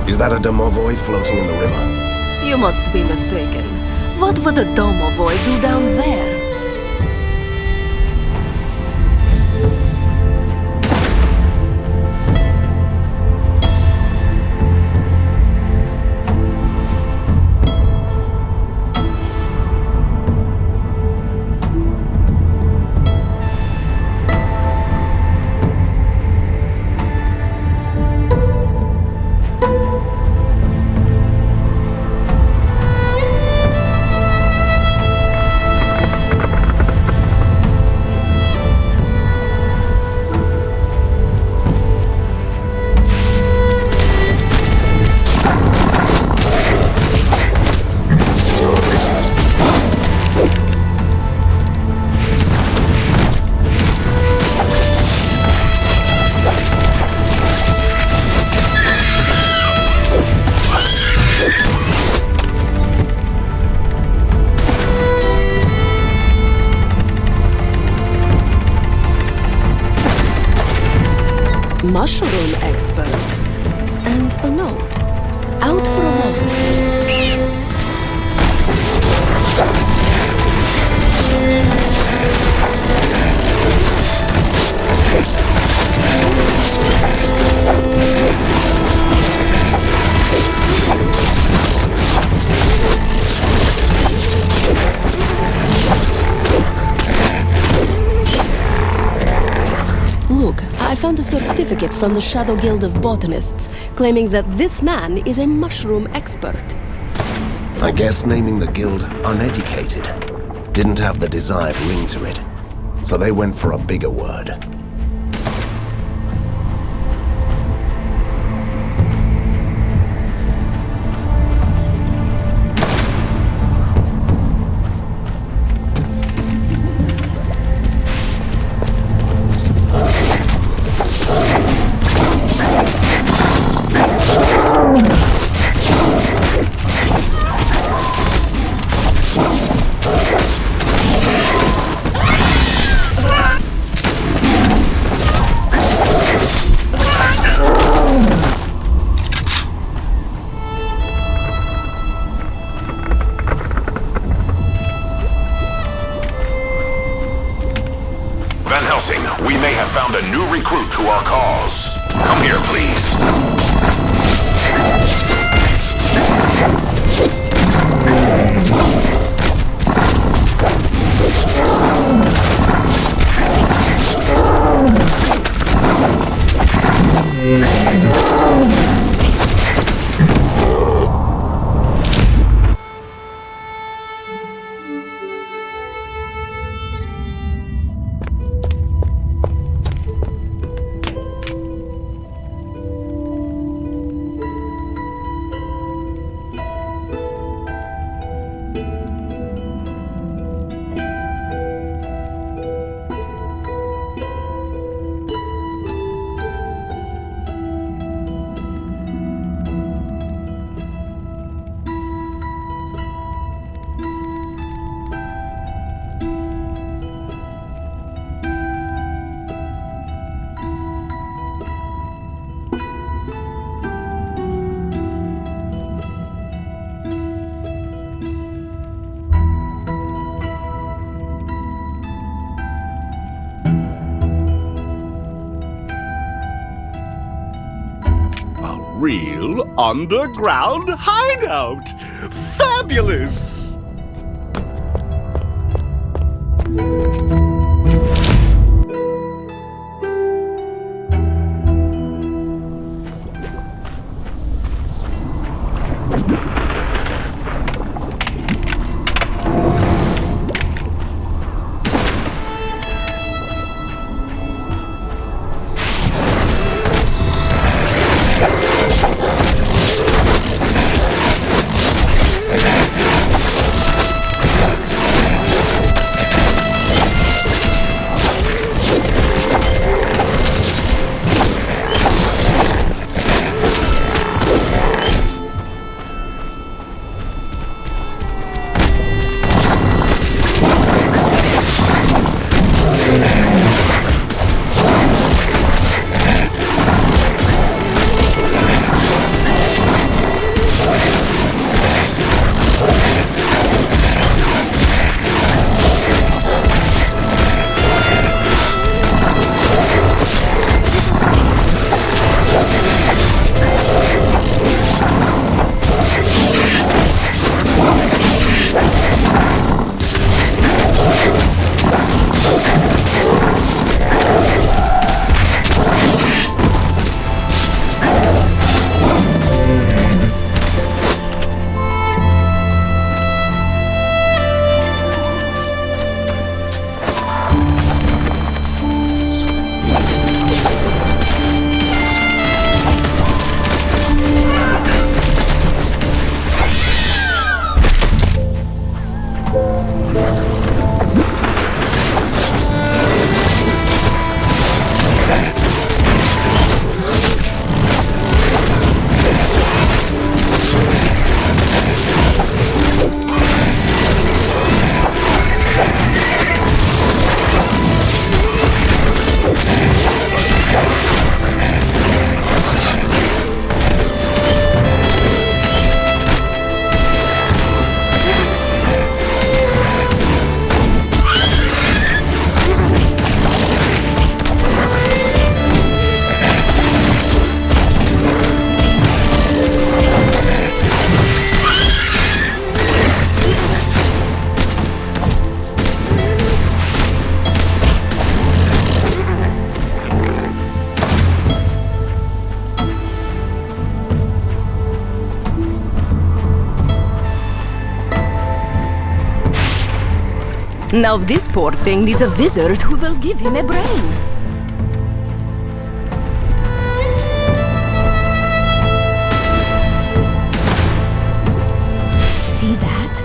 Is that a domovoi floating in the river? You must be mistaken. What would a domovoi do down there? Mushroom expert. And a note. Out for a walk. Look, I found a certificate from the Shadow Guild of Botanists claiming that this man is a mushroom expert. I guess naming the guild uneducated didn't have the desired ring to it. So they went for a bigger word. Van Helsing, we may have found a new recruit to our cause. Come here, please. Real underground hideout! Fabulous! Now this poor thing needs a wizard who will give him a brain. See that?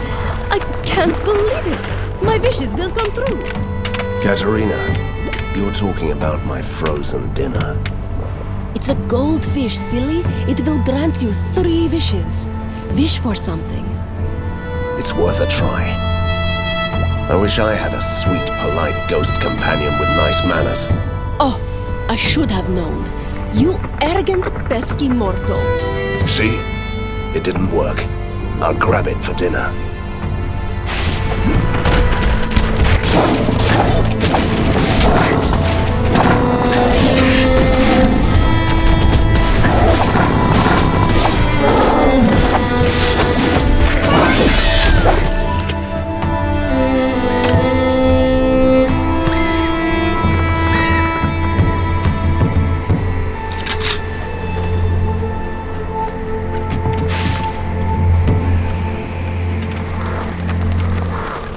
I can't believe it! My wishes will come true. Katerina, you're talking about my frozen dinner. It's a goldfish, silly. It will grant you 3 wishes. Wish for something. It's worth a try. I wish I had a sweet, polite ghost companion with nice manners. Oh, I should have known. You arrogant, pesky mortal. See? It didn't work. I'll grab it for dinner.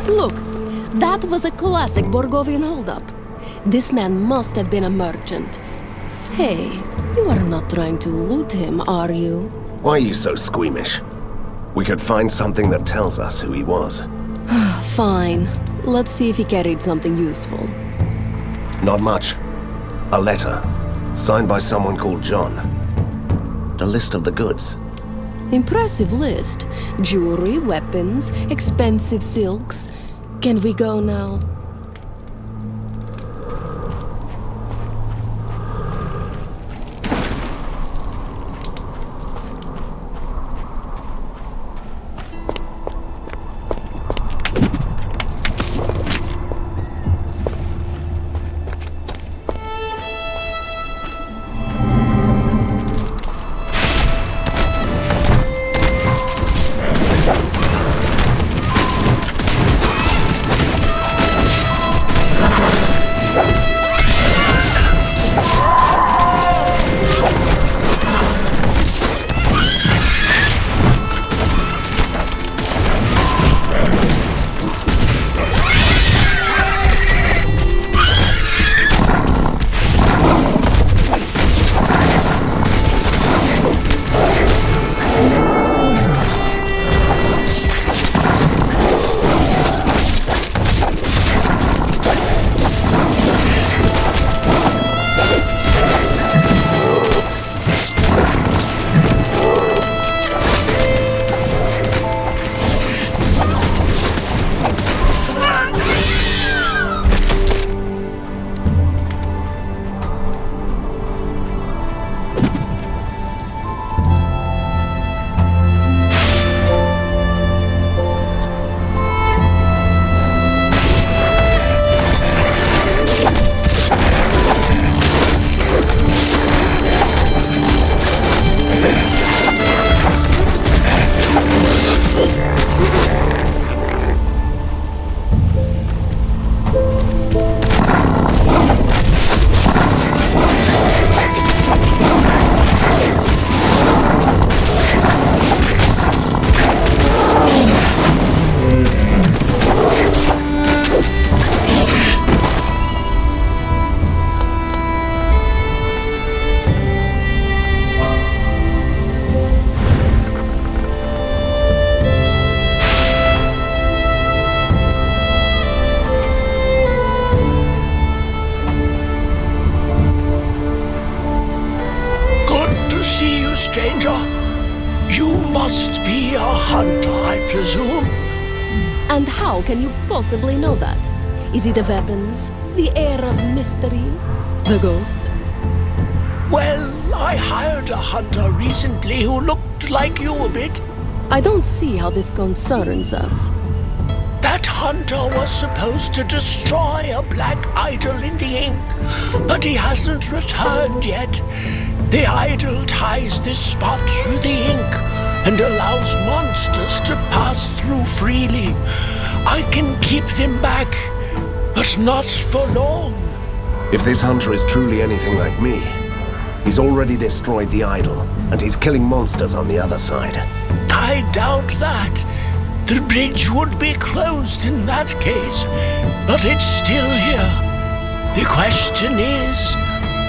Look, that was a classic Borgovian holdup. This man must have been a merchant. Hey, you are not trying to loot him, are you? Why are you so squeamish? We could find something that tells us who he was. Fine. Let's see if he carried something useful. Not much. A letter, signed by someone called John. A list of the goods. Impressive list. Jewelry, weapons, expensive silks. Can we go now? stranger. You must be a hunter, I presume. And how can you possibly know that? Is it the weapons? The air of mystery? The ghost? Well, I hired a hunter recently who looked like you a bit. I don't see how this concerns us. That hunter was supposed to destroy a black idol in the ink, but he hasn't returned yet. The idol ties this spot through the ink and allows monsters to pass through freely. I can keep them back, but not for long. If this hunter is truly anything like me, he's already destroyed the idol, and he's killing monsters on the other side. I doubt that. The bridge would be closed in that case, but it's still here. The question is,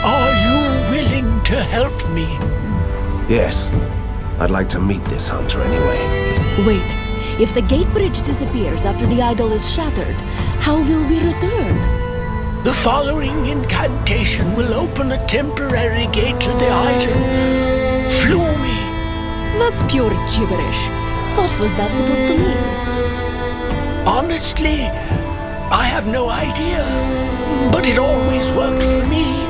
are you willing to help me? Yes. I'd like to meet this hunter anyway. Wait, if the gate bridge disappears after the idol is shattered, how will we return? The following incantation will open a temporary gate to the idol. Flew me. That's pure gibberish. What was that supposed to mean? Honestly, I have no idea, but it always worked for me.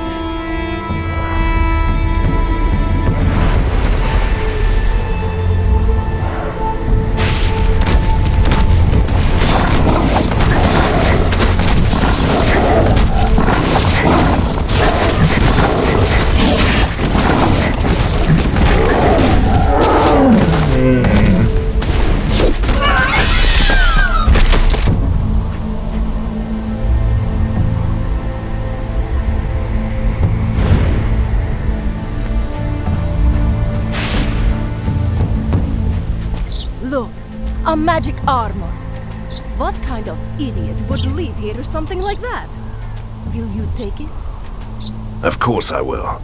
Look, a magic armor. What kind of idiot would leave here something like that? Will you take it? Of course I will.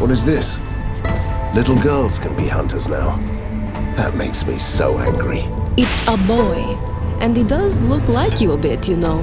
What is this? Little girls can be hunters now. That makes me so angry. It's a boy, and he does look like you a bit, you know.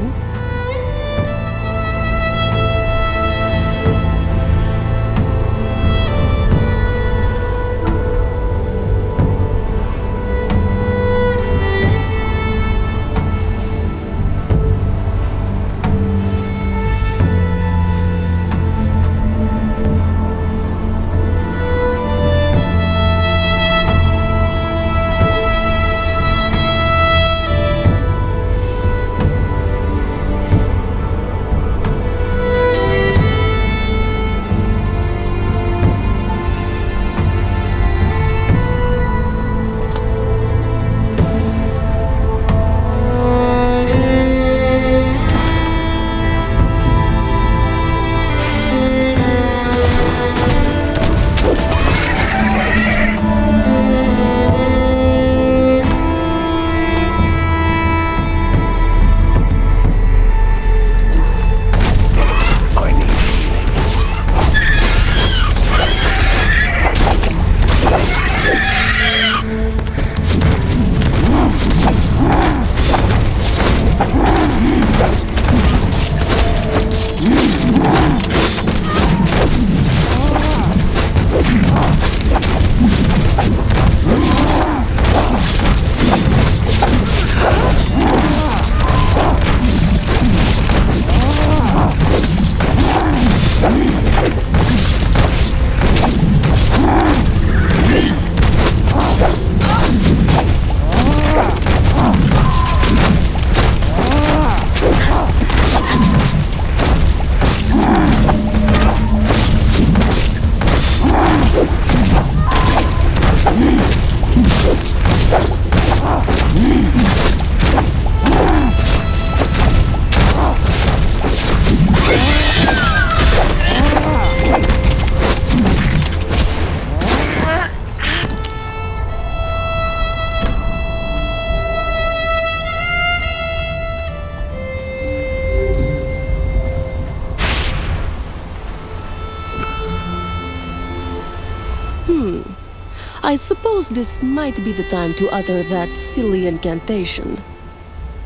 I suppose this might be the time to utter that silly incantation.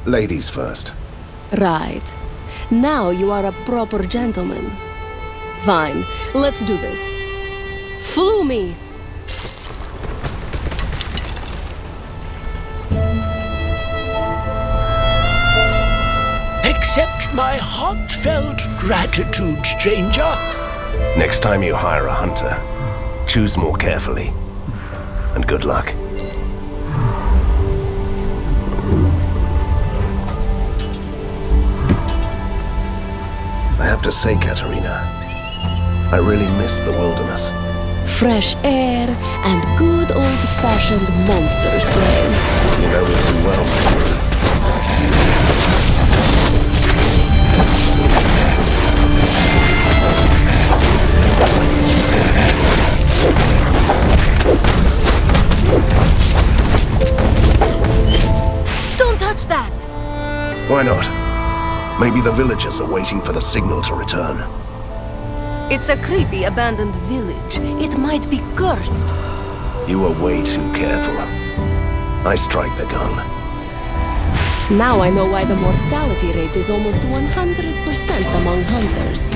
Ladies first. Right. Now you are a proper gentleman. Fine, let's do this. Flew me! Accept my heartfelt gratitude, stranger. Next time you hire a hunter, choose more carefully. And good luck. I have to say, Katerina, I really miss the wilderness. Fresh air and good old-fashioned monster slaying. You know me too well. Don't touch that! Why not? Maybe the villagers are waiting for the signal to return. It's a creepy abandoned village. It might be cursed. You were way too careful. I strike the gun. Now I know why the mortality rate is almost 100% among hunters.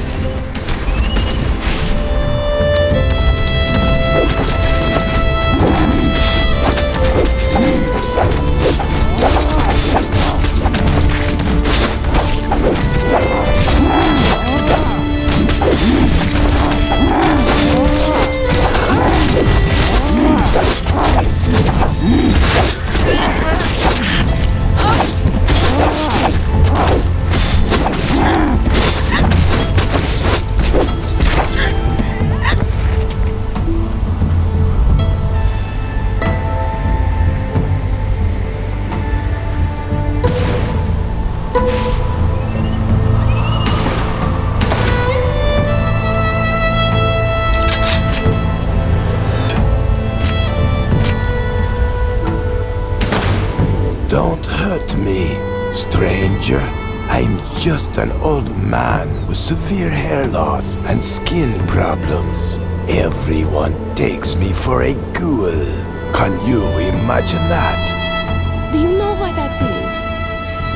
Don't hurt me, stranger. I'm just an old man with severe hair loss and skin problems. Everyone takes me for a ghoul. Can you imagine that? Do you know why that is?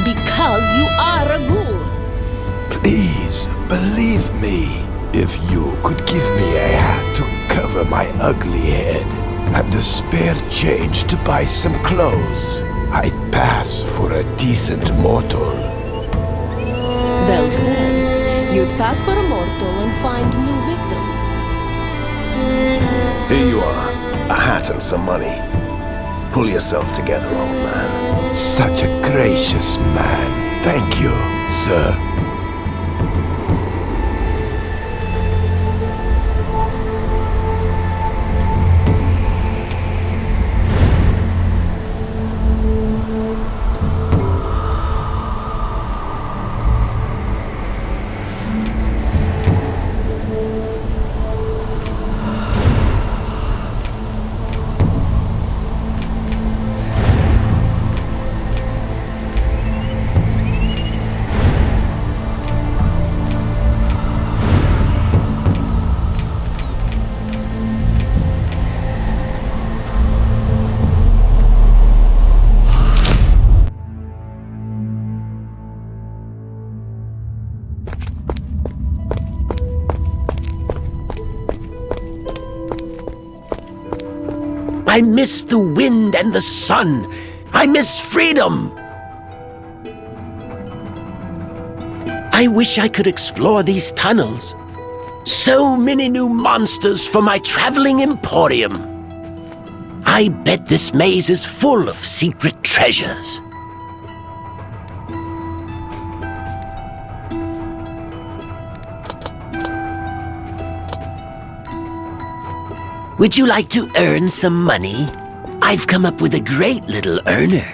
Because you are a ghoul. Please, believe me. If you could give me a hat to cover my ugly head and the spare change to buy some clothes, I'd pass for a decent mortal. Well said. You'd pass for a mortal and find new victims. Here you are, a hat and some money. Pull yourself together, old man. Such a gracious man. Thank you, sir. I miss the wind and the sun. I miss freedom. I wish I could explore these tunnels. So many new monsters for my traveling emporium. I bet this maze is full of secret treasures. Would you like to earn some money? I've come up with a great little earner.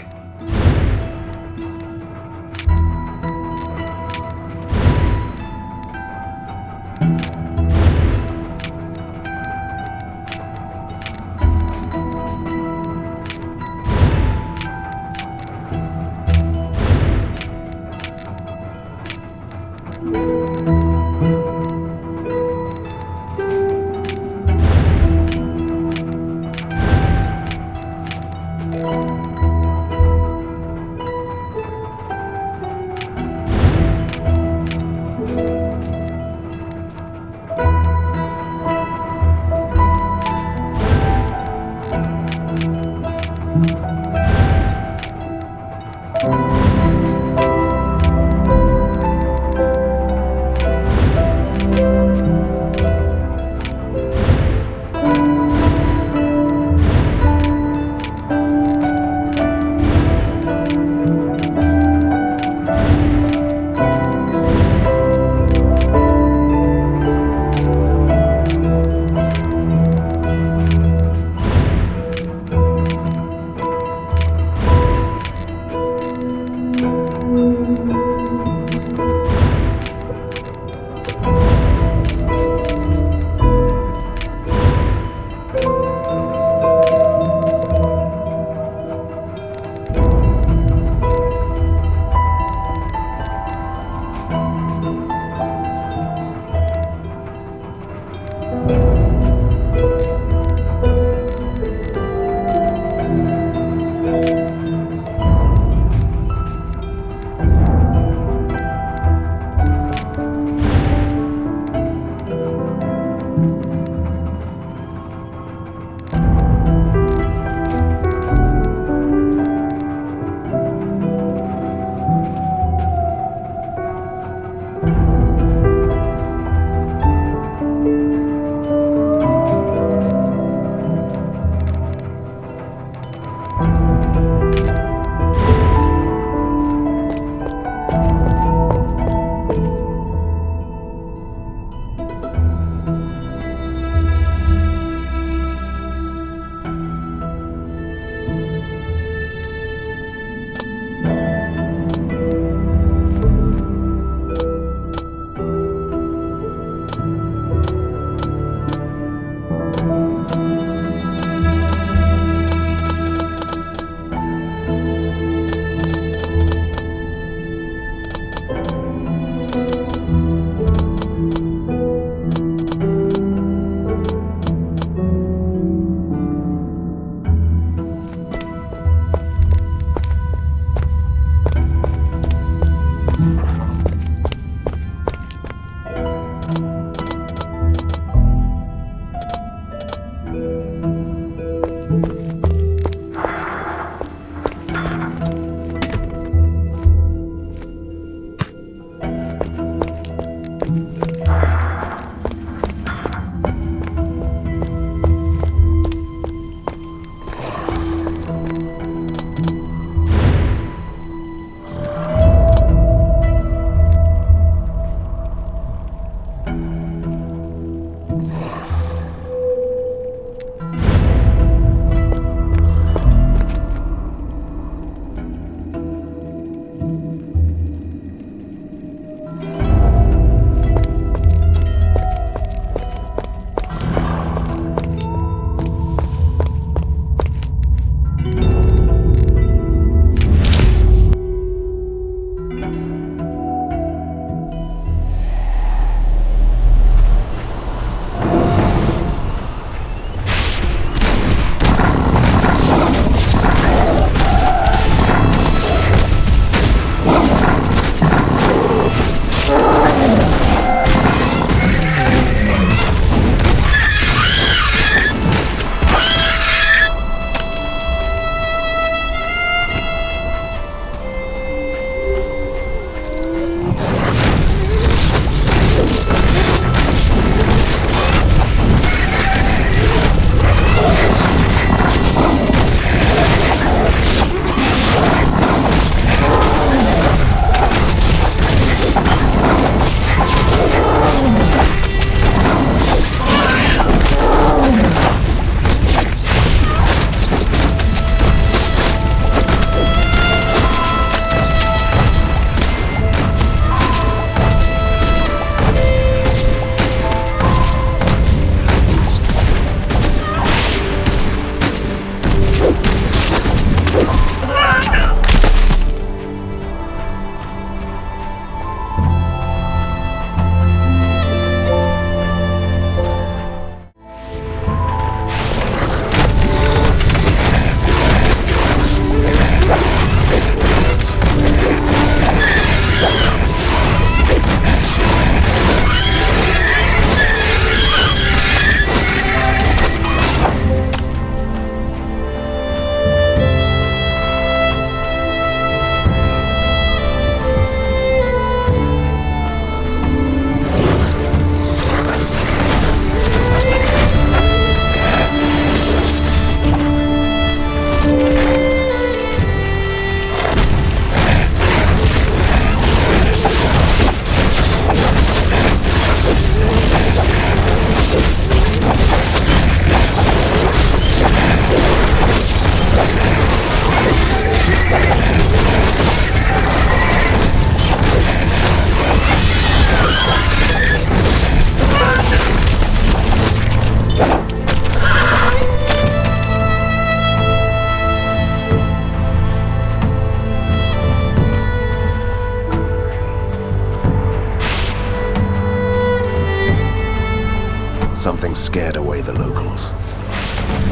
scared away the locals.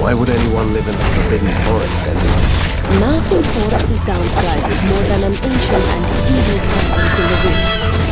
Why would anyone live in a forbidden forest anyway? Nothing forces down prices more than an ancient and evil presence in the woods.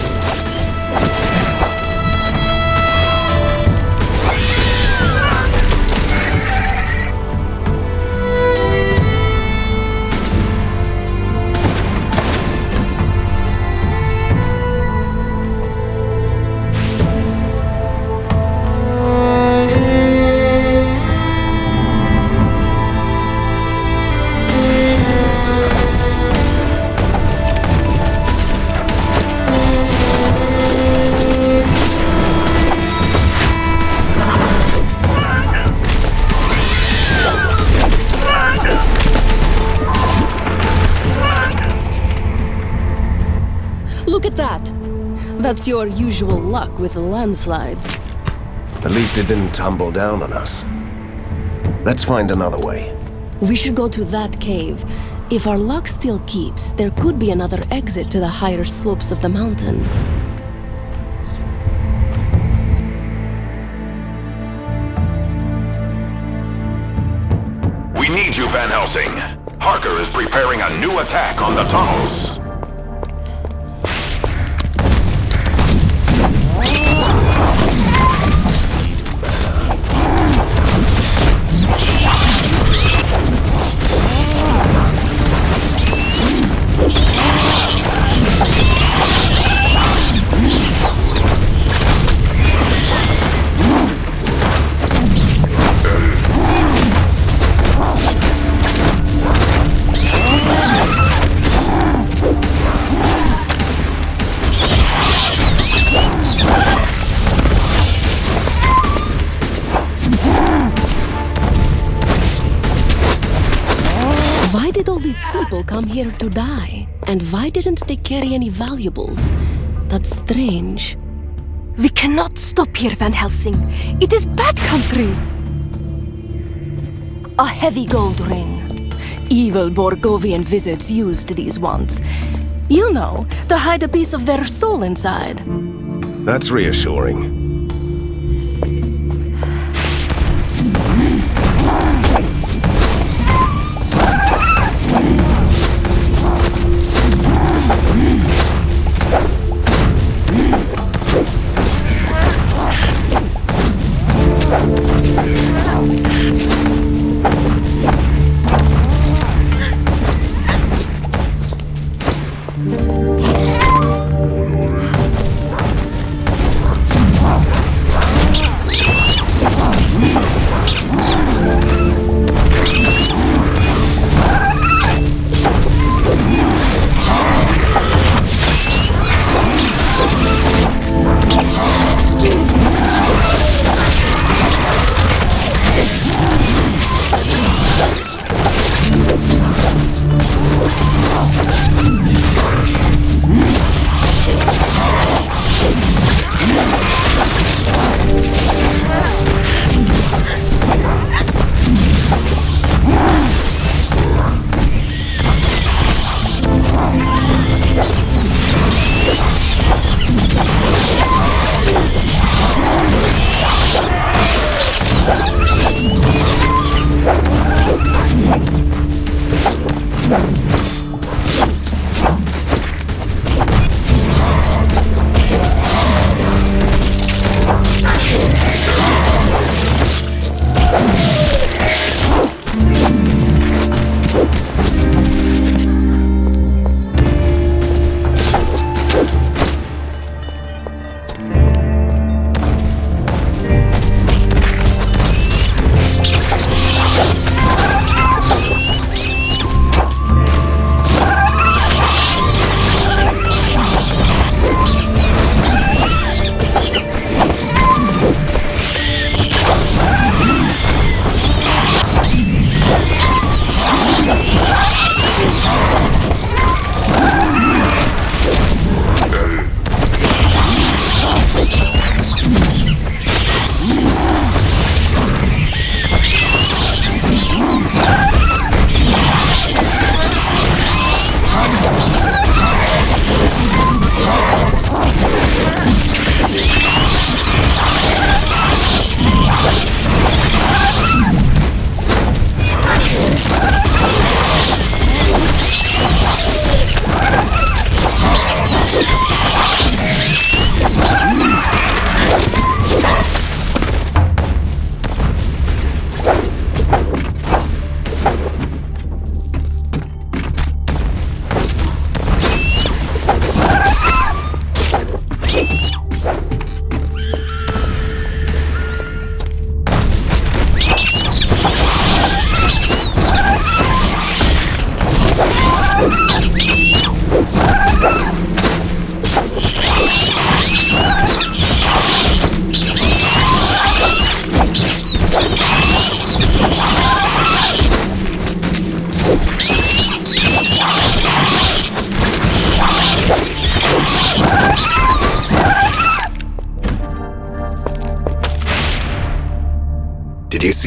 Look at that! That's your usual luck with the landslides. At least it didn't tumble down on us. Let's find another way. We should go to that cave. If our luck still keeps, there could be another exit to the higher slopes of the mountain. We need you, Van Helsing. Harker is preparing a new attack on the tunnels. Why did all these people come here to die? And why didn't they carry any valuables? That's strange. We cannot stop here, Van Helsing. It is bad country. A heavy gold ring. Evil Borgovian wizards used these once. You know, to hide a piece of their soul inside. That's reassuring.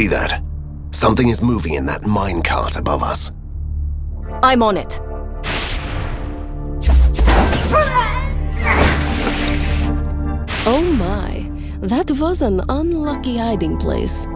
See that? Something is moving in that minecart above us. I'm on it. Oh my, that was an unlucky hiding place.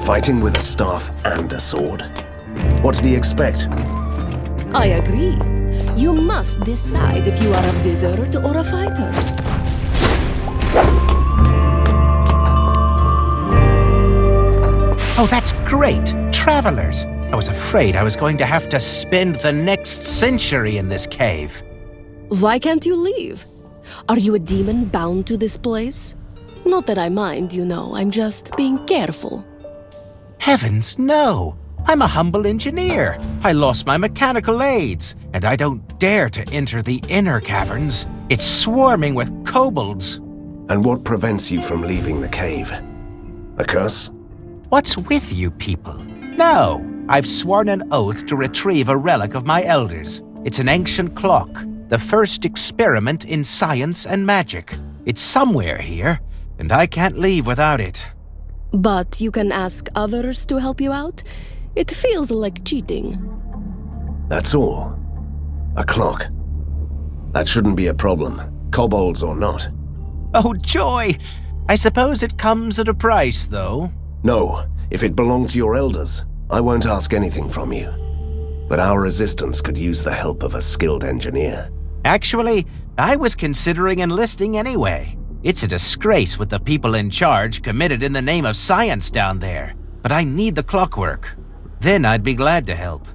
Fighting with a staff and a sword? What did he expect? I agree. You must decide if you are a wizard or a fighter. Oh, that's great! Travelers! I was afraid I was going to have to spend the next century in this cave. Why can't you leave? Are you a demon bound to this place? Not that I mind, you know. I'm just being careful. Heavens, no! I'm a humble engineer. I lost my mechanical aids, and I don't dare to enter the inner caverns. It's swarming with kobolds. And what prevents you from leaving the cave? A curse? What's with you people? No, I've sworn an oath to retrieve a relic of my elders. It's an ancient clock, the first experiment in science and magic. It's somewhere here, and I can't leave without it. But you can ask others to help you out? It feels like cheating. That's all. A clock. That shouldn't be a problem, kobolds or not. Oh, joy! I suppose it comes at a price, though. No, if it belonged to your elders, I won't ask anything from you. But our resistance could use the help of a skilled engineer. Actually, I was considering enlisting anyway. It's a disgrace what the people in charge committed in the name of science down there. But I need the clockwork. Then I'd be glad to help.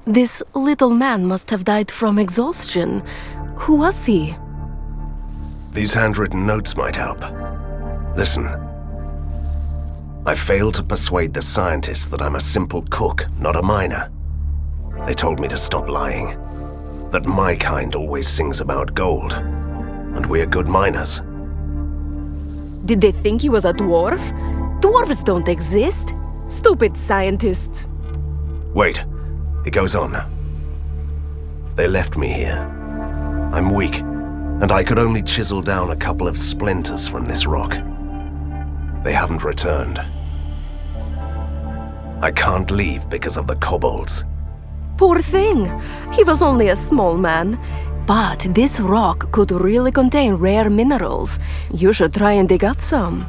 This little man must have died from exhaustion. Who was he? These handwritten notes might help. Listen. I failed to persuade the scientists that I'm a simple cook, not a miner. They told me to stop lying. That my kind always sings about gold. And we're good miners. Did they think he was a dwarf? Dwarves don't exist. Stupid scientists. Wait. It goes on. They left me here. I'm weak. and I could only chisel down a couple of splinters from this rock. They haven't returned. I can't leave because of the kobolds. Poor thing. He was only a small man. But this rock could really contain rare minerals. You should try and dig up some.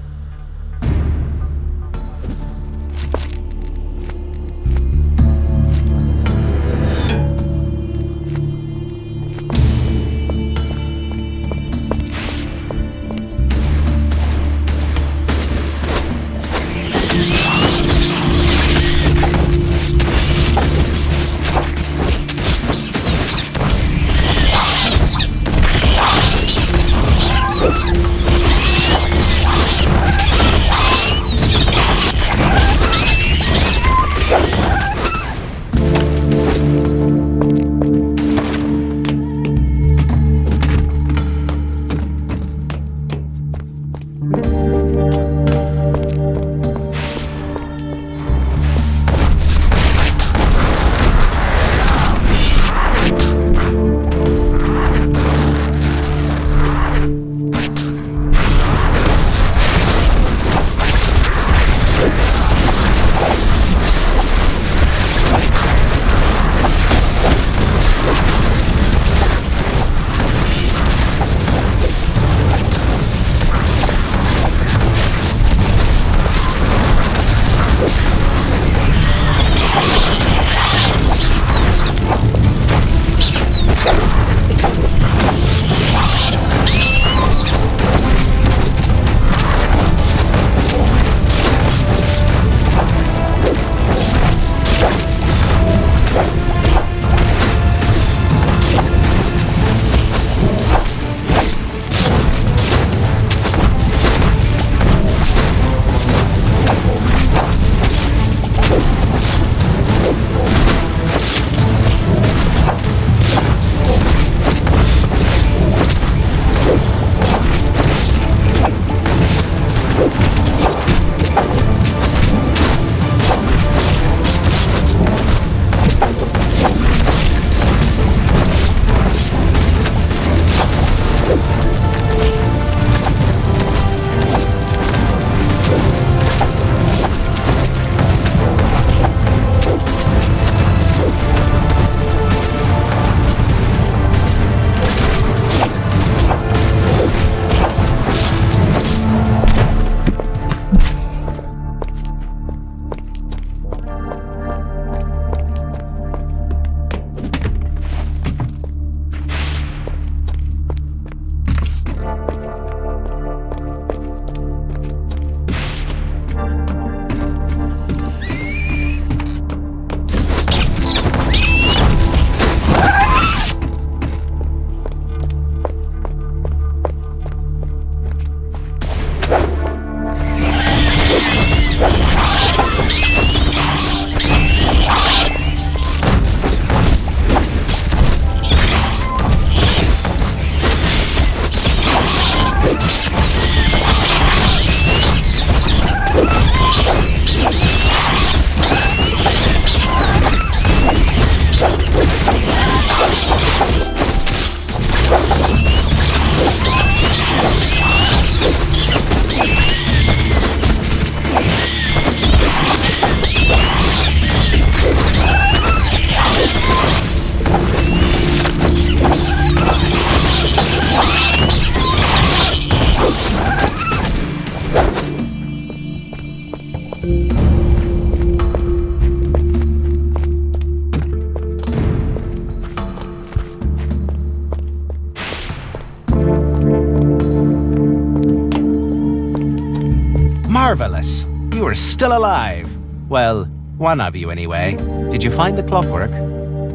Marvelous! You are still alive. Well, one of you anyway. Did you find the clockwork?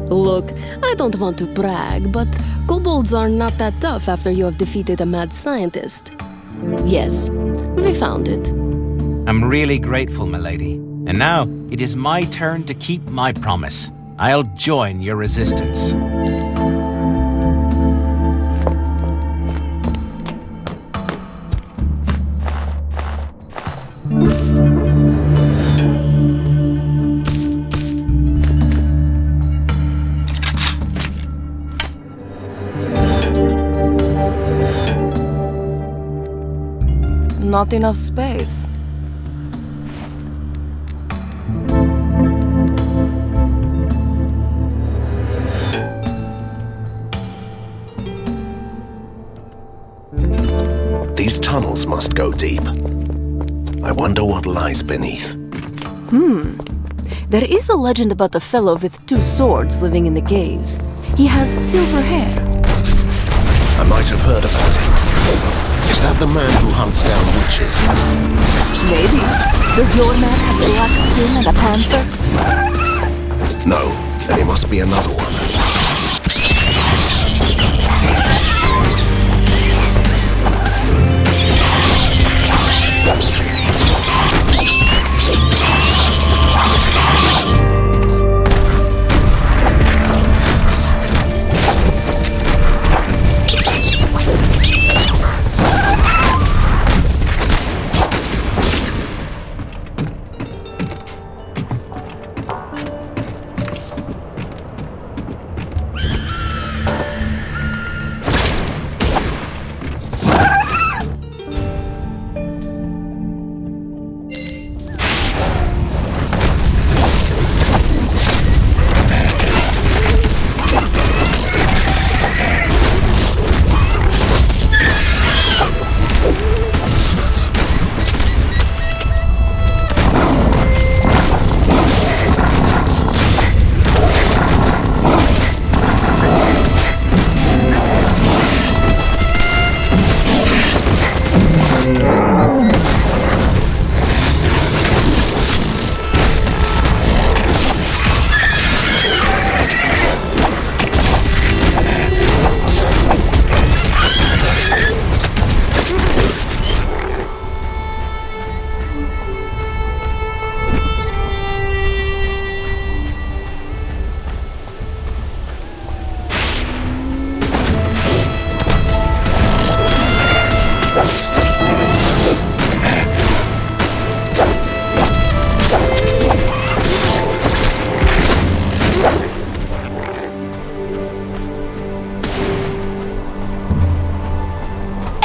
Look, I don't want to brag, but kobolds are not that tough after you have defeated a mad scientist. Yes, we found it. I'm really grateful, milady. And now, it is my turn to keep my promise. I'll join your resistance. not enough space. These tunnels must go deep. I wonder what lies beneath. There is a legend about a fellow with 2 swords living in the caves. He has silver hair. I might have heard about him. Is that the man who hunts down witches? Maybe. Does your man have black skin and a panther? No, then he must be another one.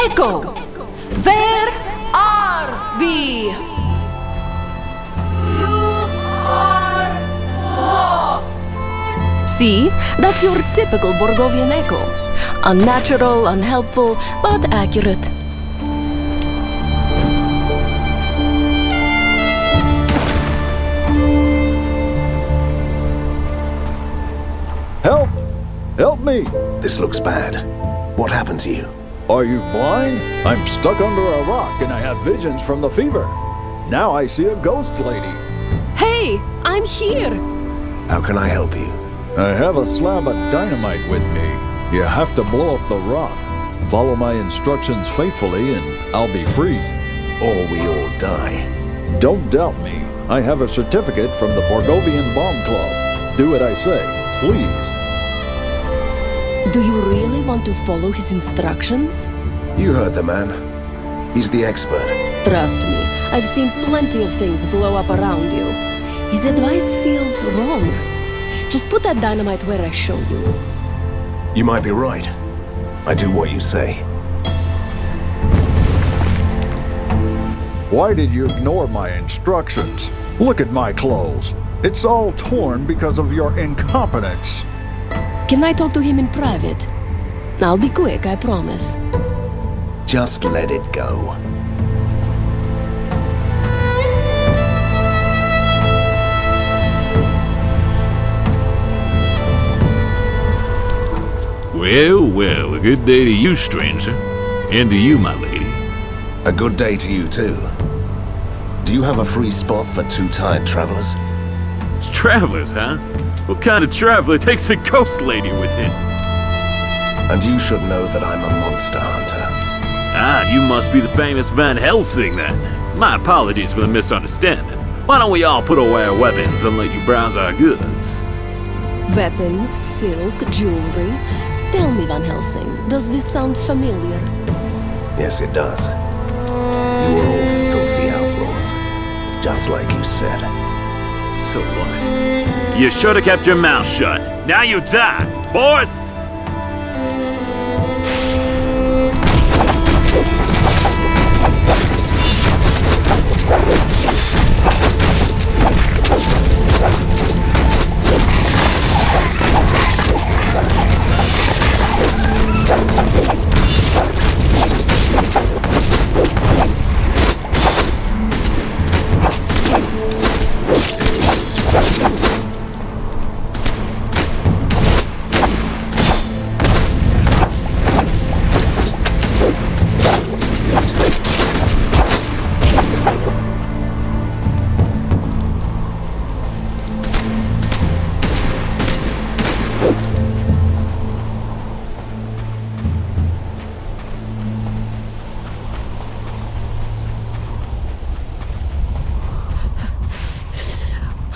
Echo! Where are we? You are lost. See? That's your typical Borgovian echo. Unnatural, unhelpful, but accurate. Help! Help me! This looks bad. What happened to you? Are you blind? I'm stuck under a rock and I have visions from the fever. Now I see a ghost lady. Hey, I'm here. How can I help you? I have a slab of dynamite with me. You have to blow up the rock. Follow my instructions faithfully and I'll be free. Or we all die. Don't doubt me. I have a certificate from the Borgovian Bomb Club. Do what I say, please. Do you really want to follow his instructions? You heard the man. He's the expert. Trust me, I've seen plenty of things blow up around you. His advice feels wrong. Just put that dynamite where I show you. You might be right. I do what you say. Why did you ignore my instructions? Look at my clothes. It's all torn because of your incompetence. Can I talk to him in private? I'll be quick, I promise. Just let it go. Well, well, a good day to you, stranger. And to you, my lady. A good day to you, too. Do you have a free spot for 2 tired travelers? Travelers, huh? What kind of traveler takes a ghost lady with him? And you should know that I'm a monster hunter. Ah, you must be the famous Van Helsing, then. My apologies for the misunderstanding. Why don't we all put away our weapons and let you browse our goods? Weapons, silk, jewelry. Tell me, Van Helsing, does this sound familiar? Yes, it does. You are all filthy outlaws, just like you said. So what? You should have kept your mouth shut. Now you die, boys!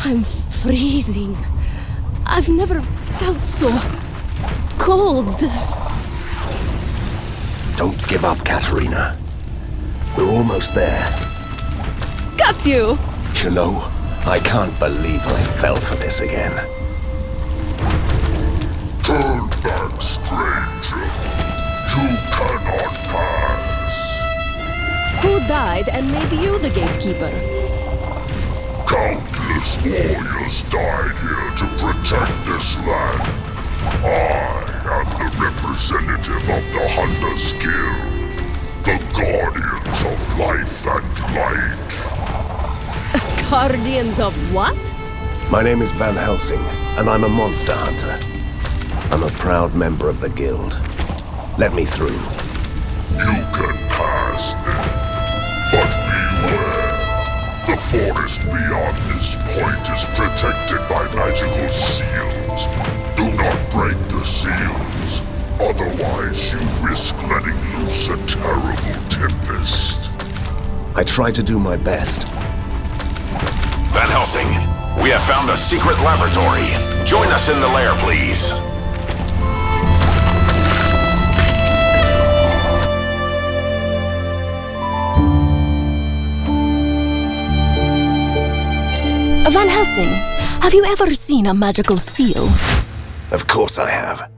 I'm freezing. I've never felt so cold. Don't give up, Katerina. We're almost there. Got you! You know, I can't believe I fell for this again. Turn back, stranger. You cannot pass. Who died and made you the gatekeeper? Countless warriors died here to protect this land. I am the representative of the Hunter's Guild, the guardians of life and light. Guardians of what? My name is Van Helsing, and I'm a monster hunter. I'm a proud member of the guild. Let me through. You can pass then, but beware. The forest beyond this point is protected by magical seals. Do not break the seals, otherwise you risk letting loose a terrible tempest. I try to do my best. Van Helsing, we have found a secret laboratory. Join us in the lair, please. Van Helsing, have you ever seen a magical seal? Of course I have.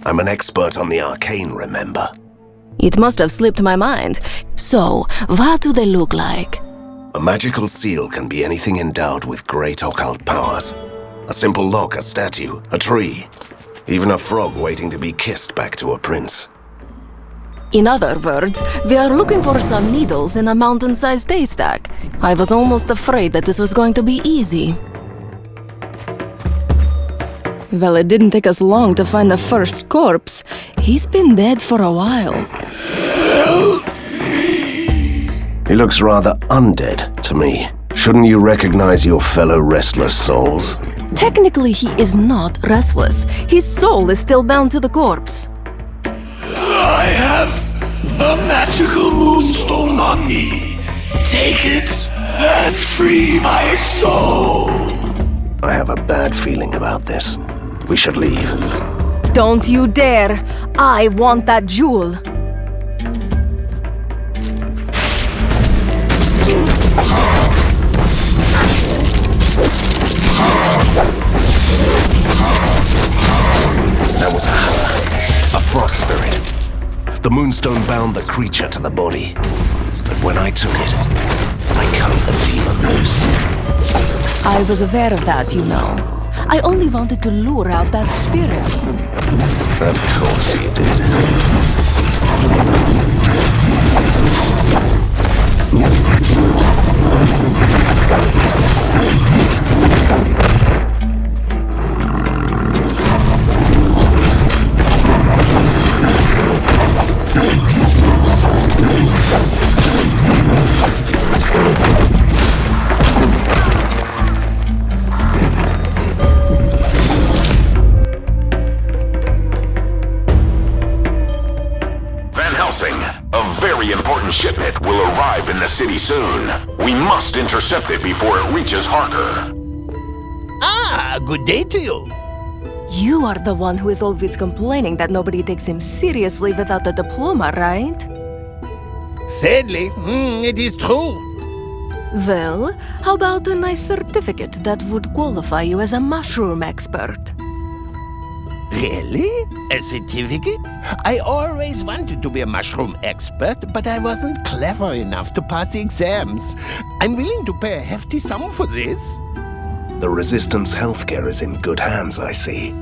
I'm an expert on the arcane, remember? It must have slipped my mind. So, what do they look like? A magical seal can be anything endowed with great occult powers. A simple lock, a statue, a tree, even a frog waiting to be kissed back to a prince. In other words, we are looking for some needles in a mountain-sized haystack. I was almost afraid that this was going to be easy. Well, it didn't take us long to find the first corpse. He's been dead for a while. He looks rather undead to me. Shouldn't you recognize your fellow restless souls? Technically, he is not restless. His soul is still bound to the corpse. I have a magical moonstone on me. Take it and free my soul. I have a bad feeling about this. We should leave. Don't you dare! I want that jewel! That was a hammer, a frost spirit. The moonstone bound the creature to the body. But when I took it, I cut the demon loose. I was aware of that, you know. I only wanted to lure out that spirit. Of course you did. Shipment will arrive in the city soon. We must intercept it before it reaches Harker. Ah, good day to you. You are the one who is always complaining that nobody takes him seriously without a diploma, right? Sadly, it is true. Well, how about a nice certificate that would qualify you as a mushroom expert? Really? A certificate? I always wanted to be a mushroom expert, but I wasn't clever enough to pass the exams. I'm willing to pay a hefty sum for this. The Resistance healthcare is in good hands, I see.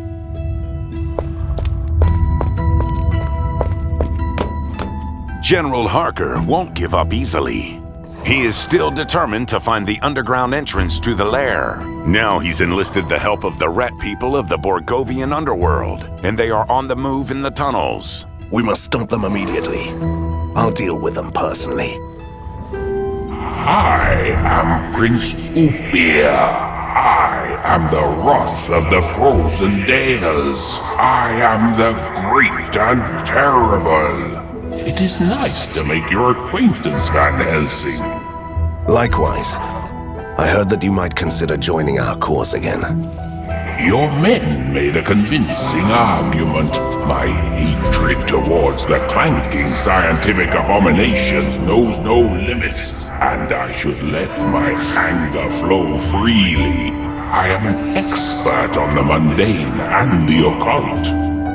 General Harker won't give up easily. He is still determined to find the underground entrance to the lair. Now he's enlisted the help of the rat people of the Borgovian underworld, and they are on the move in the tunnels. We must stop them immediately. I'll deal with them personally. I am Prince Upir. I am the wrath of the frozen dales. I am the great and terrible. It is nice to make your acquaintance, Van Helsing. Likewise. I heard that you might consider joining our cause again. Your men made a convincing argument. My hatred towards the clanking scientific abominations knows no limits, and I should let my anger flow freely. I am an expert on the mundane and the occult.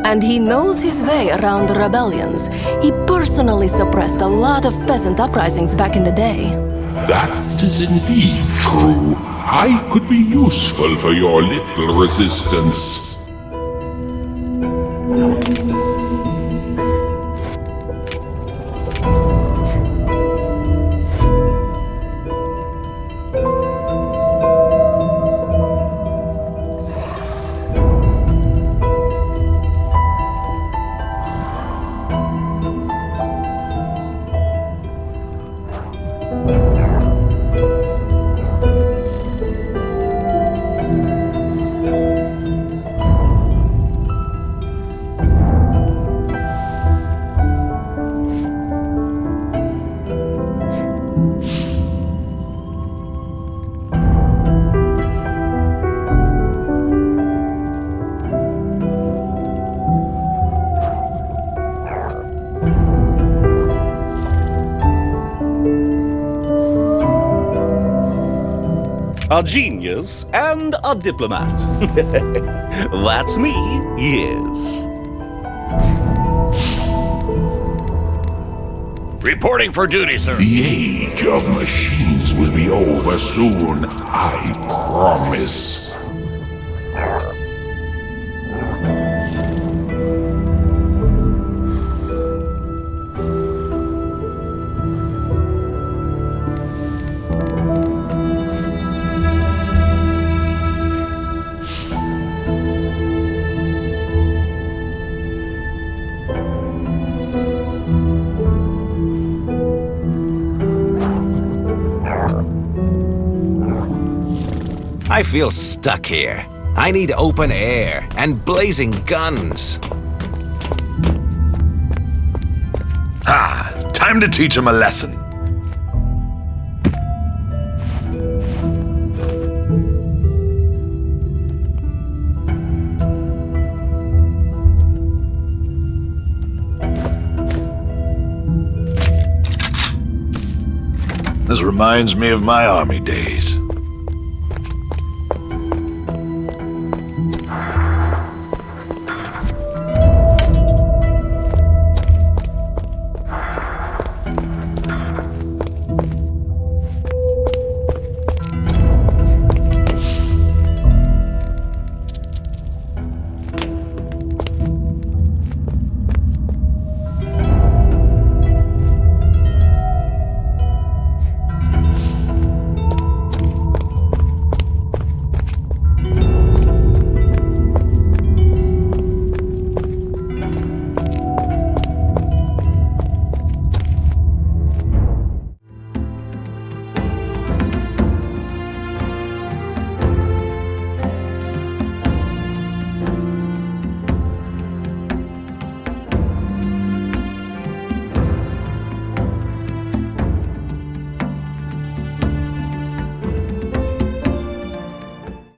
And he knows his way around rebellions. He personally suppressed a lot of peasant uprisings back in the day. That is indeed true. I could be useful for your little resistance. A genius and a diplomat. That's me, yes. Reporting for duty, sir. The age of machines will be over soon, I promise. I feel stuck here. I need open air and blazing guns. Time to teach him a lesson. This reminds me of my army days.